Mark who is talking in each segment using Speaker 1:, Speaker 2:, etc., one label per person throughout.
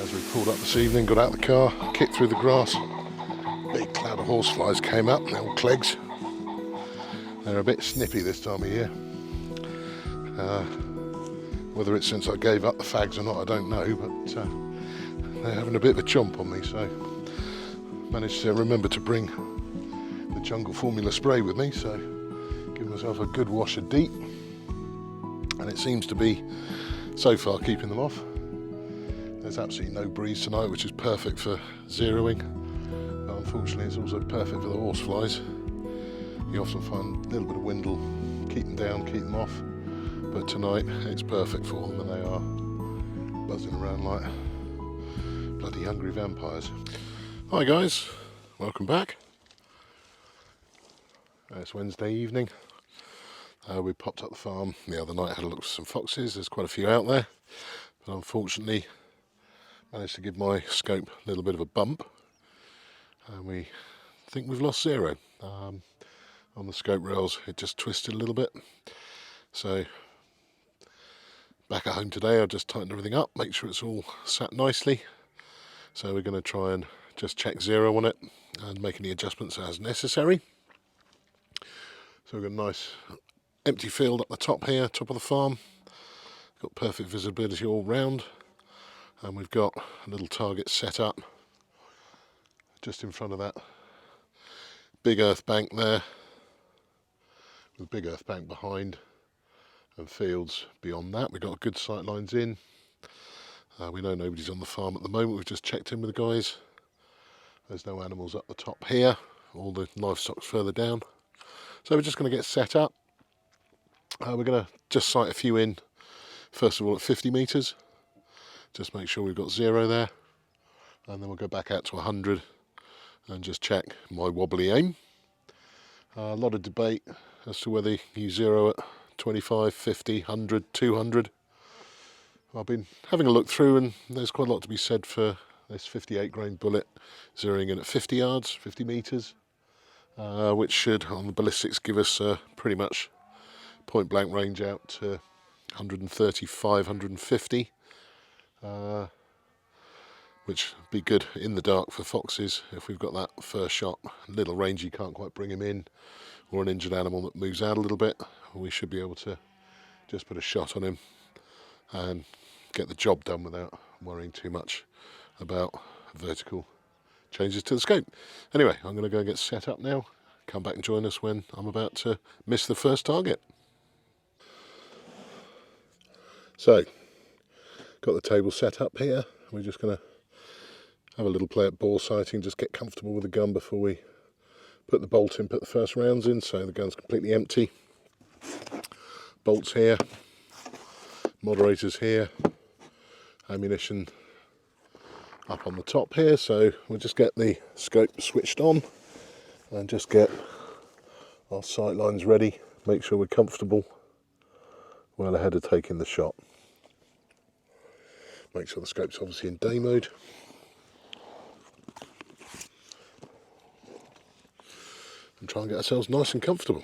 Speaker 1: As we pulled up this evening, got out of the car, kicked through the grass, big cloud of horseflies came up, they're all clegs. They're a bit snippy this time of year. Whether it's since I gave up the fags or not, I don't know, but they're having a bit of a chomp on me, so managed to remember to bring the Jungle Formula spray with me, so give myself a good wash of DEET, and it seems to be so far keeping them off. There's absolutely no breeze tonight, which is perfect for zeroing, but unfortunately it's also perfect for the horseflies. You often find a little bit of wind will keep them down, keep them off, but tonight it's perfect for them, and they are buzzing around like bloody hungry vampires. Hi guys, welcome back. It's Wednesday evening. We popped up the farm the other night, had a look for some foxes. There's quite a few out there, but unfortunately managed to give my scope a little bit of a bump, and we think we've lost zero. On the scope rails it just twisted a little bit, so back at home today I've just tightened everything up, make sure it's all sat nicely. So we're going to try and just check zero on it and make any adjustments as necessary. So we've got a nice empty field up the top here, top of the farm. Got perfect visibility all round, and we've got a little target set up just in front of that big earth bank there, with a big earth bank behind and fields beyond that. We've got good sight lines in. We know nobody's on the farm at the moment. We've just checked in with the guys. There's no animals up the top here, all the livestock's further down. So we're just going to get set up. We're going to just sight a few in, first of all at 50 metres, just make sure we've got zero there, and then we'll go back out to 100 and just check my wobbly aim. A lot of debate as to whether you zero at 25, 50, 100, 200. I've been having a look through, and there's quite a lot to be said for this 58 grain bullet zeroing in at 50 yards, 50 metres, which should on the ballistics give us pretty much point blank range out to 135, 150, which would be good in the dark for foxes if we've got that first shot. Little range, you can't quite bring him in, or an injured animal that moves out a little bit. We should be able to just put a shot on him and get the job done without worrying too much about vertical changes to the scope. Anyway, I'm going to go and get set up now. Come back and join us when I'm about to miss the first target. So, got the table set up here. We're just going to have a little play at bore sighting, just get comfortable with the gun before we put the bolt in, put the first rounds in, so the gun's completely empty. Bolts here, moderators here, ammunition up on the top here, so we'll just get the scope switched on and just get our sight lines ready, make sure we're comfortable well ahead of taking the shot. Make sure the scope's obviously in day mode. And try and get ourselves nice and comfortable.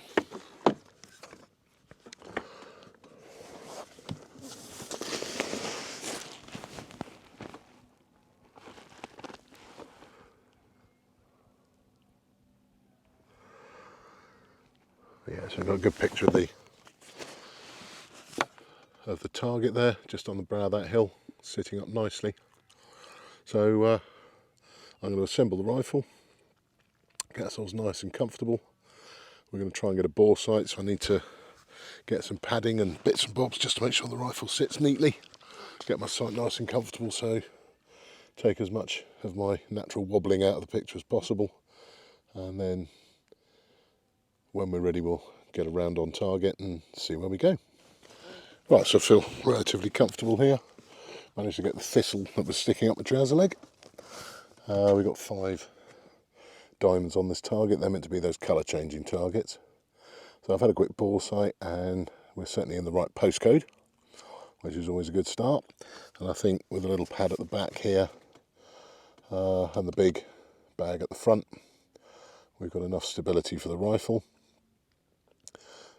Speaker 1: Yeah, so I've got a good picture of the target there, just on the brow of that hill, sitting up nicely. So I'm going to assemble the rifle, get ourselves nice and comfortable. We're going to try and get a bore sight, so I need to get some padding and bits and bobs just to make sure the rifle sits neatly. Get my sight nice and comfortable, so take as much of my natural wobbling out of the picture as possible, and then when we're ready we'll get a round on target and see where we go. Right, so I feel relatively comfortable here. Managed to get the thistle that was sticking up the trouser leg. We've got 5 diamonds on this target. They're meant to be those colour changing targets. So I've had a quick bore sight, and we're certainly in the right postcode, which is always a good start. And I think with a little pad at the back here and the big bag at the front, we've got enough stability for the rifle.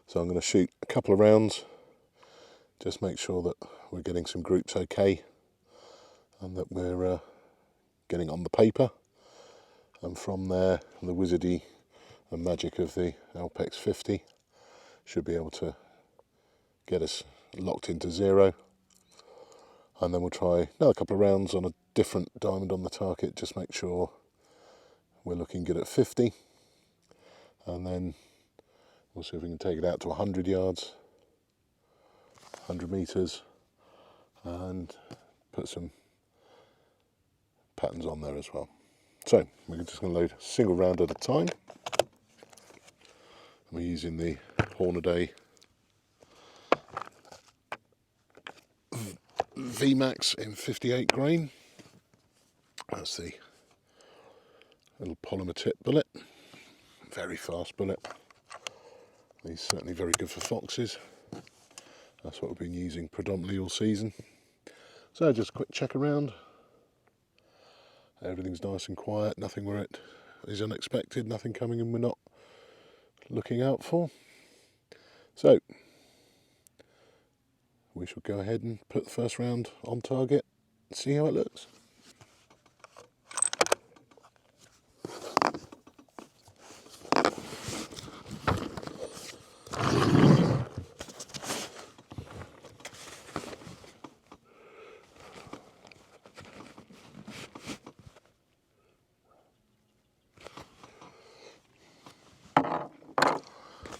Speaker 1: So I'm going to shoot a couple of rounds, just make sure that we're getting some groups okay. and that we're getting on the paper, and from there the wizardy and magic of the Alpex 50 should be able to get us locked into 0, and then we'll try another couple of rounds on a different diamond on the target, just make sure we're looking good at 50, and then we'll see if we can take it out to 100 yards, 100 metres, and put some patterns on there as well. So we're just going to load a single round at a time. We're using the Hornaday VMAX in 58 grain. That's the little polymer tip bullet, very fast bullet. He's certainly very good for foxes. That's what we've been using predominantly all season. So just a quick check around. Everything's nice and quiet, nothing where it is unexpected, nothing coming in we're not looking out for. So we shall go ahead and put the first round on target and see how it looks.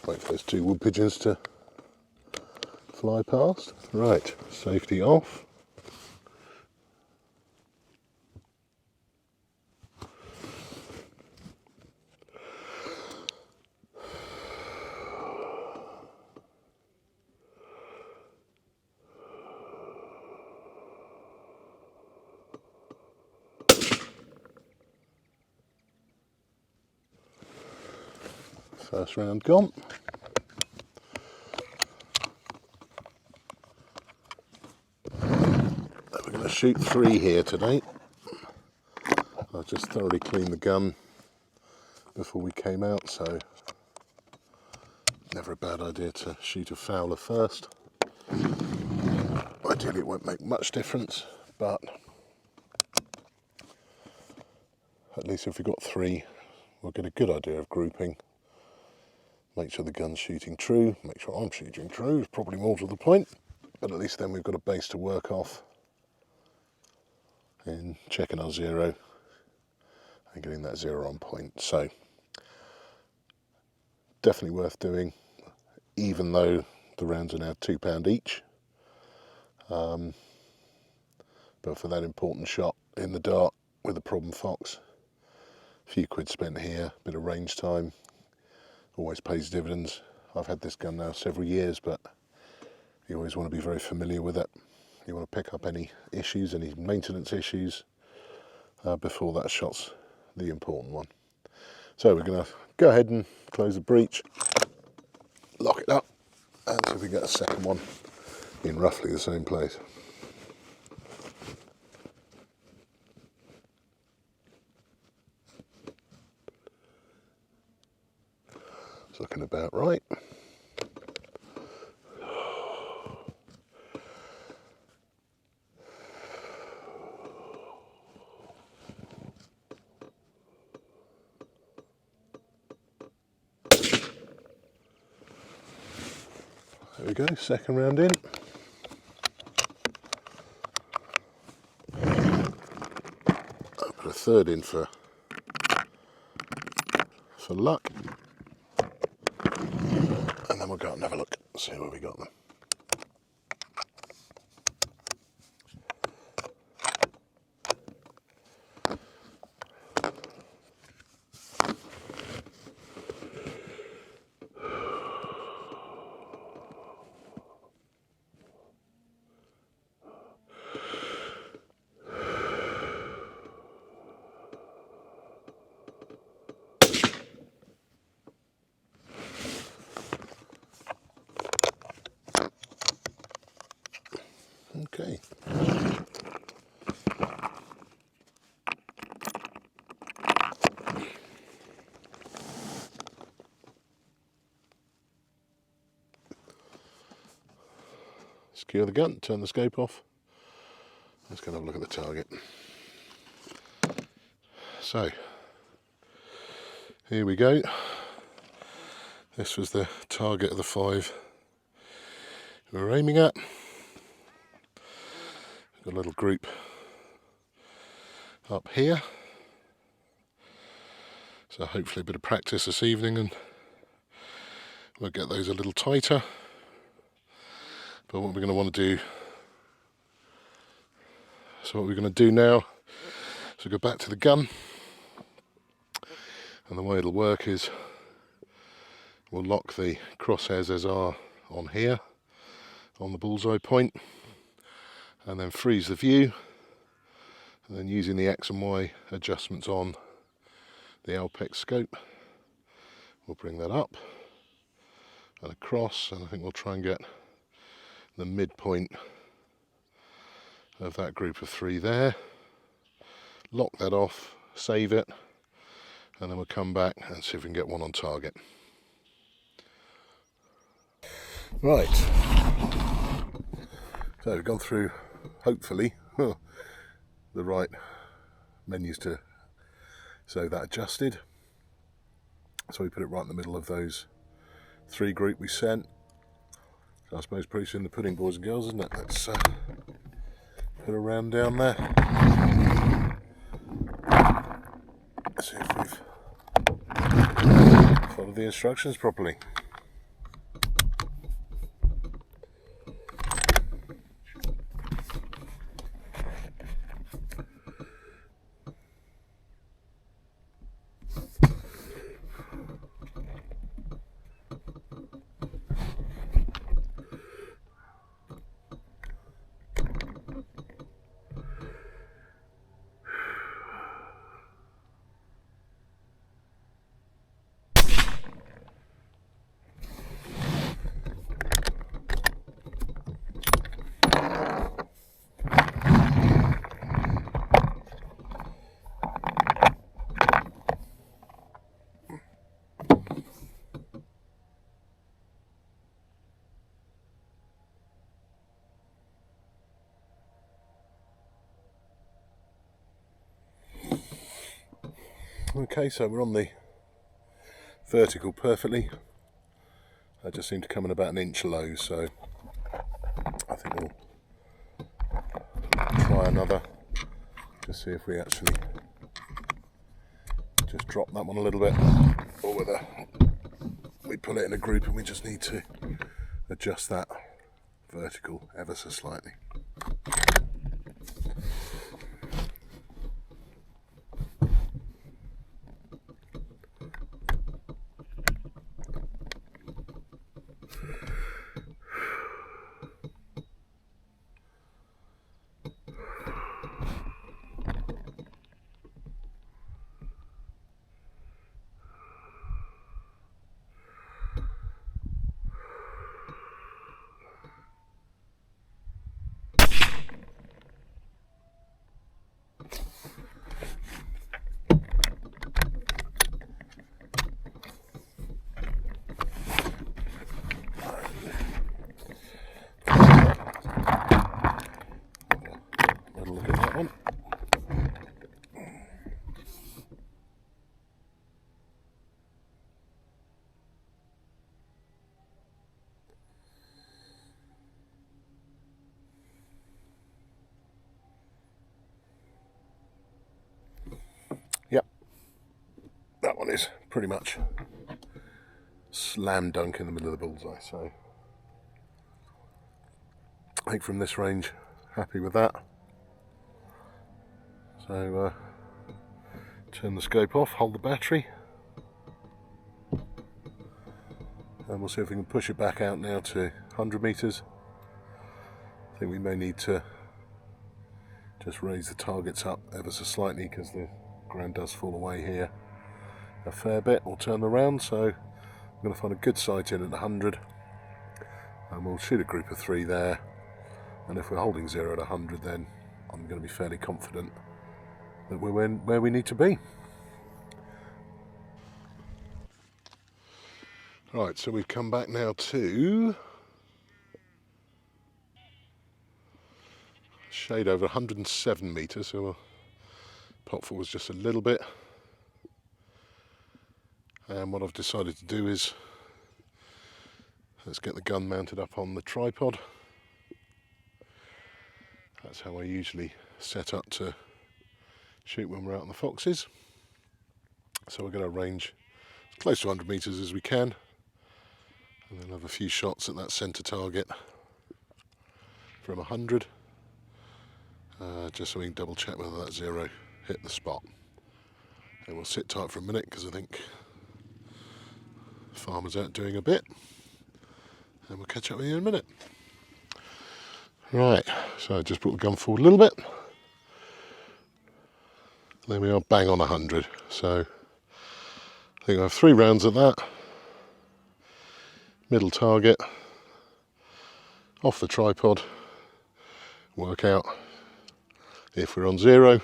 Speaker 1: Wait for those 2 wood pigeons to fly past. Right, safety off. First round gone. We're going to shoot 3 here today. I just thoroughly cleaned the gun before we came out, so never a bad idea to shoot a fowler first. Ideally it won't make much difference, but at least if we've got 3, we'll get a good idea of grouping. Make sure the gun's shooting true, make sure I'm shooting true, is probably more to the point, but at least then we've got a base to work off in checking our 0 and getting that 0 on point. So definitely worth doing, even though the rounds are now £2 each. But for that important shot in the dark with a problem fox, a few quid spent here, a bit of range time, always pays dividends. I've had this gun now several years, but you always want to be very familiar with it. You want to pick up any issues, any maintenance issues, before that shot's the important one. So we're going to go ahead and close the breech, lock it up, and see if we get a second one in roughly the same place. It's looking about right. There we go, second round in. I'll put a third in for luck. And then we'll go and have a look, see where we got them. Okay. Secure the gun, turn the scope off, Let's go and have a look at the target. So, here we go. This was the target of the 5 we were aiming at. Got a little group up here. So hopefully a bit of practice this evening and we'll get those a little tighter. But what we're going to want to do, now is go back to the gun. And the way it'll work is we'll lock the crosshairs as are on here, on the bullseye point, and then freeze the view. And then using the X and Y adjustments on the Alpex scope, we'll bring that up and across, and I think we'll try and get the midpoint of that group of 3 there. Lock that off, save it, and then we'll come back and see if we can get one on target. Right, so we've gone through, hopefully, the right menus to so that adjusted. So we put it right in the middle of those 3 group we sent. So I suppose pretty soon the pudding, boys and girls, isn't it? Let's put a round down there. Let's see if we've followed the instructions properly. Okay, so we're on the vertical perfectly. I just seem to come in about an inch low, so I think we'll try another to see if we actually just drop that one a little bit, or whether we put it in a group and we just need to adjust that vertical ever so slightly. Look at that one. Yep, that one is pretty much slam dunk in the middle of the bullseye, so I think from this range, happy with that. So turn the scope off, hold the battery, and we'll see if we can push it back out now to 100 meters. I think we may need to just raise the targets up ever so slightly because the ground does fall away here a fair bit. We'll turn around, so I'm going to find a good sight in at 100, and we'll shoot a group of 3 there, and if we're holding 0 at 100, then I'm going to be fairly confident that we're where we need to be. Right, so we've come back now to shade over 107 metres, so we'll pop forwards just a little bit. And what I've decided to do is, let's get the gun mounted up on the tripod. That's how I usually set up to shoot when we're out on the foxes. So we're going to range as close to 100 metres as we can, and then have a few shots at that centre target from 100, just so we can double check whether that zero hit the spot. And we'll sit tight for a minute because I think the farmer's out doing a bit, and we'll catch up with you in a minute. Right, so I just brought the gun forward a little bit. There we are, bang on 100. So I think I have 3 rounds at that. Middle target, off the tripod, work out if we're on 0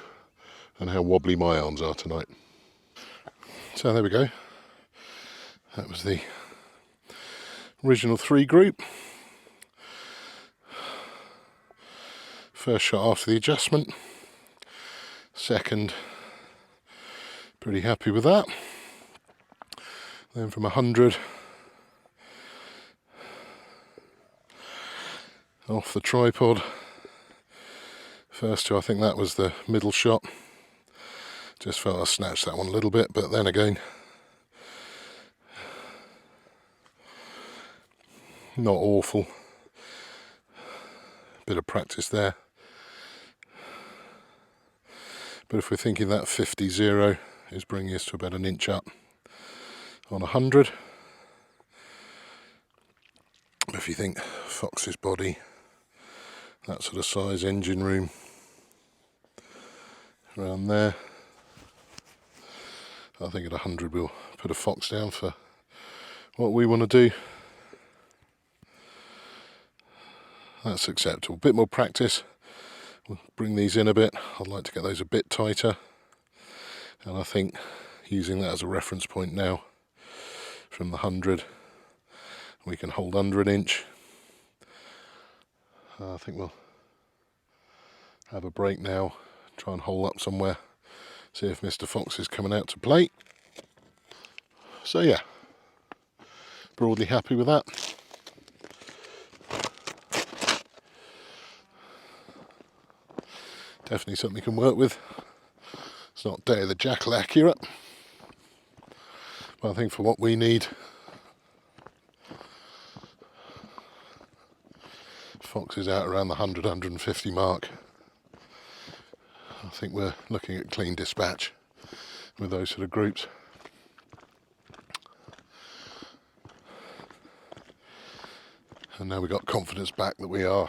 Speaker 1: and how wobbly my arms are tonight. So there we go. That was the original 3 group. First shot after the adjustment. Second, pretty happy with that. Then from 100, off the tripod. First 2, I think that was the middle shot. Just felt I snatched that one a little bit, but then again, not awful. Bit of practice there. But if we're thinking that 50-0 is bringing us to about an inch up on 100. If you think fox's body, that sort of size, engine room around there, I think at 100 we'll put a fox down for what we want to do. That's acceptable. Bit more practice. We'll bring these in a bit. I'd like to get those a bit tighter, and I think using that as a reference point now from the 100 we can hold under an inch. I think we'll have a break now, try and hole up somewhere, see if Mr. Fox is coming out to play. So yeah, broadly happy with that. Definitely something we can work with. It's not Day of the Jackal accurate, but I think for what we need, fox is out around the 100-150 mark. I think we're looking at clean dispatch with those sort of groups. And now we've got confidence back that we are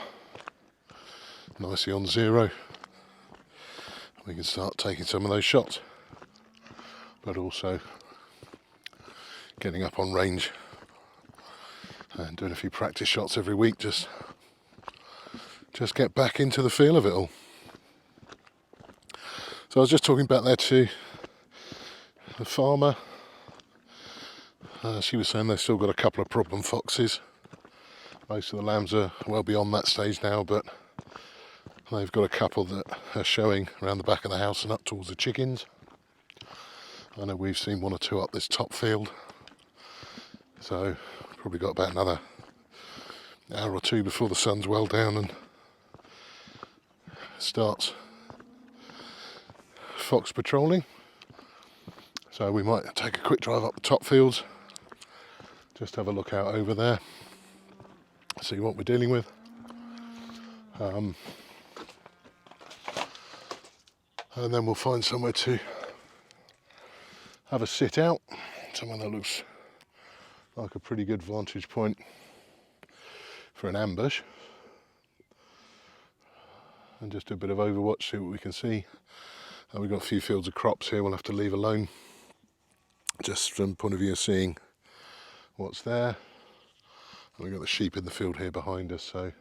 Speaker 1: nicely on 0. We can start taking some of those shots, but also getting up on range and doing a few practice shots every week, just get back into the feel of it all. So I was just talking back there to the farmer. She was saying they've still got a couple of problem foxes. Most of the lambs are well beyond that stage now, but they've got a couple that are showing around the back of the house and up towards the chickens. I know we've seen 1 or 2 up this top field, so probably got about another hour or 2 before the sun's well down and starts fox patrolling. So we might take a quick drive up the top fields, just have a look out over there, see what we're dealing with. And then we'll find somewhere to have a sit out, somewhere that looks like a pretty good vantage point for an ambush, and just do a bit of overwatch, see what we can see. We've got a few fields of crops here we'll have to leave alone, just from the point of view of seeing what's there. And we've got the sheep in the field here behind us, so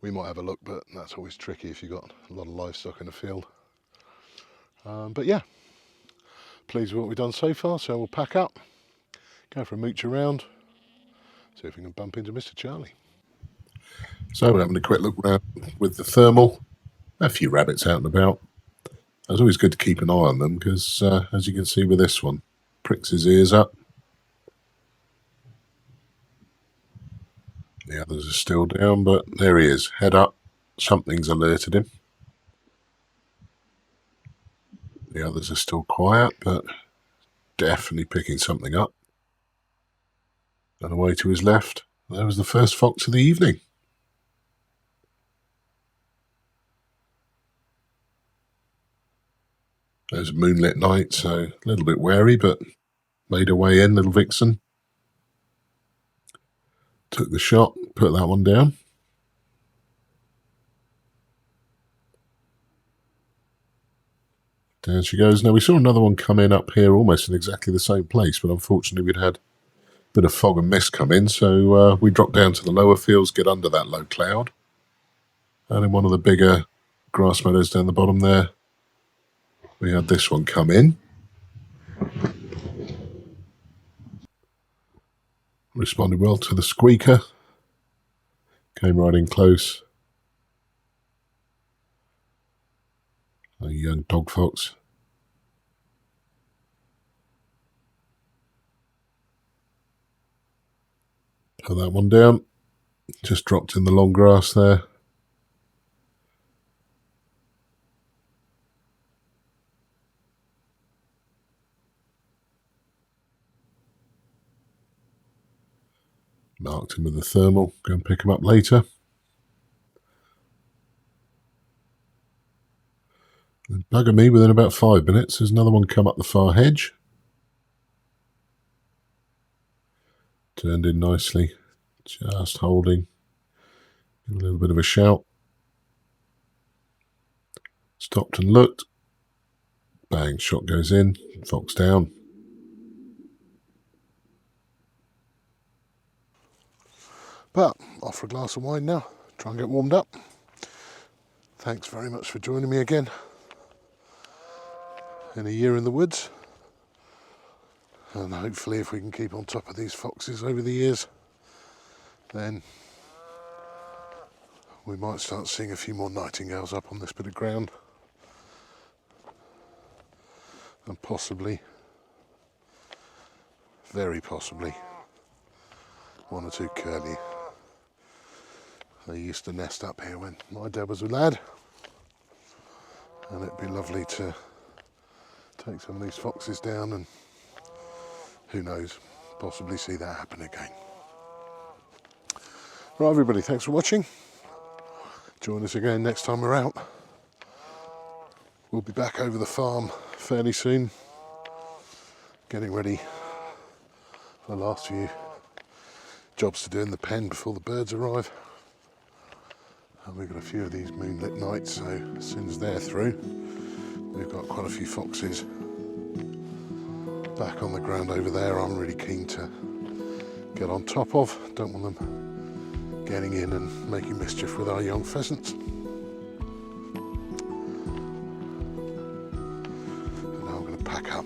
Speaker 1: we might have a look, but that's always tricky if you've got a lot of livestock in the field. But yeah, pleased with what we've done so far, so we'll pack up, go for a mooch around, see if we can bump into Mr. Charlie. So we're having a quick look around with the thermal. a few rabbits out and about. It's always good to keep an eye on them because, as you can see with this one, pricks his ears up. The others are still down, but there he is, head up. Something's alerted him. The others are still quiet, but definitely picking something up. And away to his left, there was the first fox of the evening. It was a moonlit night, so a little bit wary, but made her way in, little vixen. Took the shot, put that one down. Down she goes. Now, we saw another one come in up here almost in exactly the same place, but unfortunately we'd had a bit of fog and mist come in, so we dropped down to the lower fields, get under that low cloud. And in one of the bigger grass meadows down the bottom there, we had this one come in. Responded well to the squeaker. Came right in close. A young dog fox. Put that one down. Just dropped in the long grass there. Marked him with the thermal. Go and pick him up later. And bugger me, within about 5 minutes, there's another one come up the far hedge. Turned in nicely. Just holding. Give a little bit of a shout. Stopped and looked. Bang, shot goes in. Fox down. But off for a glass of wine now. Try and get warmed up. Thanks very much for joining me again in a year in the woods. And hopefully if we can keep on top of these foxes over the years, then we might start seeing a few more nightingales up on this bit of ground. And possibly, very possibly, 1 or 2 curlew. They used to nest up here when my dad was a lad. And it'd be lovely to take some of these foxes down and, who knows, possibly see that happen again. Right, everybody, thanks for watching. Join us again next time we're out. We'll be back over the farm fairly soon, getting ready for the last few jobs to do in the pen before the birds arrive. And we've got a few of these moonlit nights, so as soon as they're through, we've got quite a few foxes back on the ground over there. I'm really keen to get on top of. Don't want them getting in and making mischief with our young pheasants. And now I'm going to pack up.